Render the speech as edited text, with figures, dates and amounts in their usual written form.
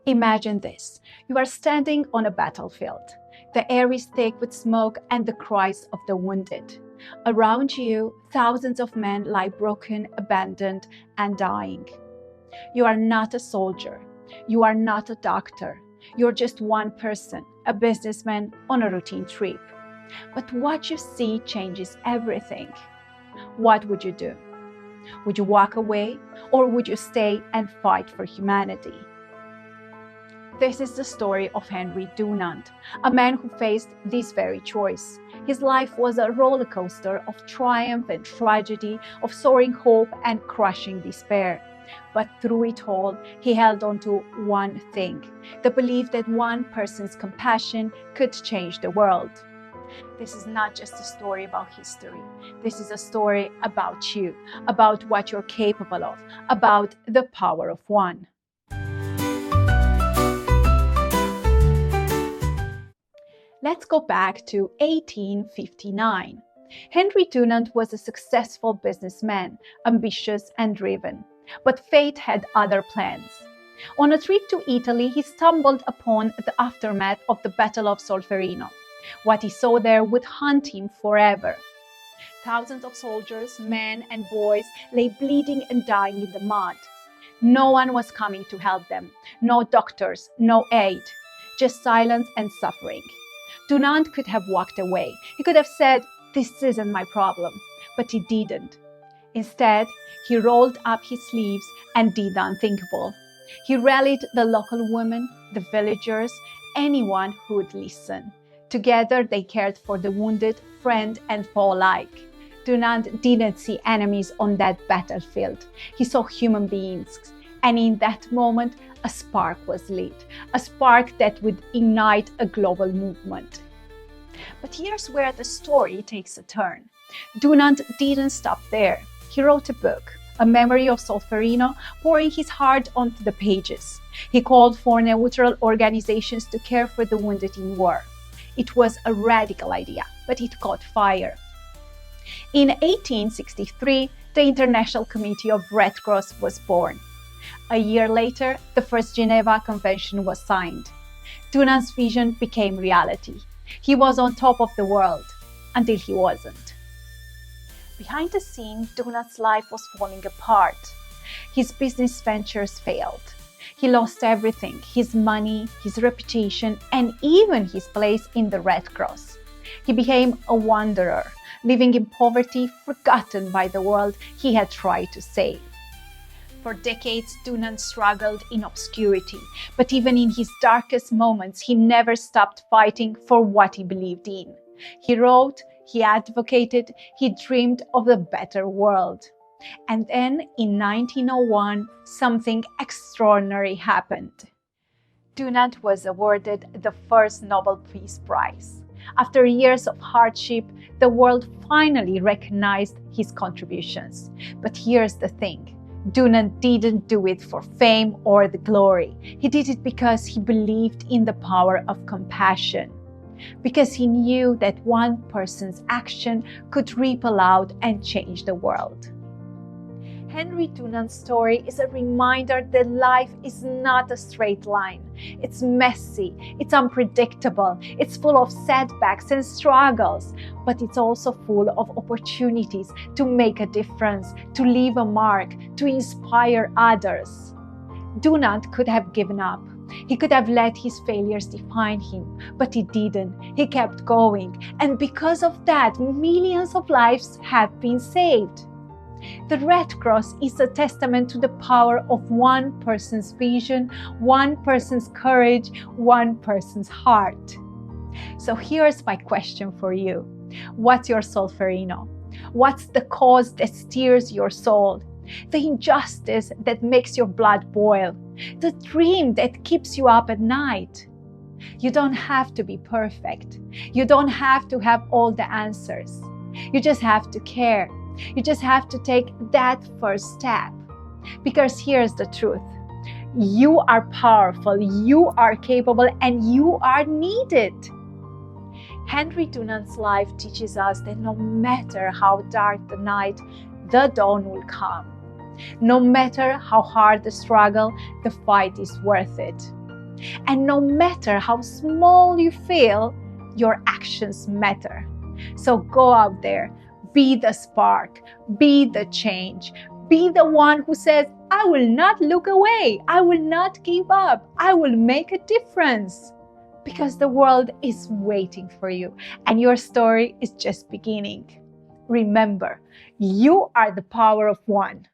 Imagine this. You are standing on a battlefield. The air is thick with smoke and the cries of the wounded. Around you, thousands of men lie broken, abandoned, and dying. You are not a soldier. You are not a doctor. You're just one person, a businessman on a routine trip. But what you see changes everything. What would you do? Would you walk away, or would you stay and fight for humanity? This is the story of Henry Dunant, a man who faced this very choice. His life was a roller coaster of triumph and tragedy, of soaring hope and crushing despair. But through it all, he held on to one thing, the belief that one person's compassion could change the world. This is not just a story about history. This is a story about you, about what you're capable of, about the power of one. Let's go back to 1859. Henry Dunant was a successful businessman, ambitious and driven. But fate had other plans. On a trip to Italy, he stumbled upon the aftermath of the Battle of Solferino. What he saw there would haunt him forever. Thousands of soldiers, men and boys, lay bleeding and dying in the mud. No one was coming to help them. No doctors, no aid. Just silence and suffering. Dunant could have walked away. He could have said, "This isn't my problem," but he didn't. Instead, he rolled up his sleeves and did the unthinkable. He rallied the local women, the villagers, anyone who would listen. Together, they cared for the wounded, friend and foe alike. Dunant didn't see enemies on that battlefield. He saw human beings. And in that moment, a spark was lit, a spark that would ignite a global movement. But here's where the story takes a turn. Dunant didn't stop there. He wrote a book, A Memory of Solferino, pouring his heart onto the pages. He called for neutral organizations to care for the wounded in war. It was a radical idea, but it caught fire. In 1863, the International Committee of Red Cross was born. A year later, the first Geneva Convention was signed. Dunant's vision became reality. He was on top of the world, until he wasn't. Behind the scenes, Dunant's life was falling apart. His business ventures failed. He lost everything, his money, his reputation, and even his place in the Red Cross. He became a wanderer, living in poverty, forgotten by the world he had tried to save. For decades, Dunant struggled in obscurity, but even in his darkest moments, he never stopped fighting for what he believed in. He wrote, he advocated, he dreamed of a better world. And then, in 1901, something extraordinary happened. Dunant was awarded the first Nobel Peace Prize. After years of hardship, the world finally recognized his contributions. But here's the thing. Dunant didn't do it for fame or the glory. He did it because he believed in the power of compassion. Because he knew that one person's action could ripple out and change the world. Henry Dunant's story is a reminder that life is not a straight line. It's messy, it's unpredictable, it's full of setbacks and struggles, but it's also full of opportunities to make a difference, to leave a mark, to inspire others. Dunant could have given up. He could have let his failures define him, but he didn't. He kept going, and because of that, millions of lives have been saved. The Red Cross is a testament to the power of one person's vision, one person's courage, one person's heart. So here's my question for you. What's your Solferino? What's the cause that steers your soul? The injustice that makes your blood boil? The dream that keeps you up at night? You don't have to be perfect. You don't have to have all the answers. You just have to care. You just have to take that first step. Because here's the truth. You are powerful, you are capable, and you are needed. Henry Dunant's life teaches us that no matter how dark the night, the dawn will come. No matter how hard the struggle, the fight is worth it. And no matter how small you feel, your actions matter. So go out there, be the spark, be the change, be the one who says, I will not look away, I will not give up, I will make a difference. Because the world is waiting for you and your story is just beginning. Remember, you are the power of one.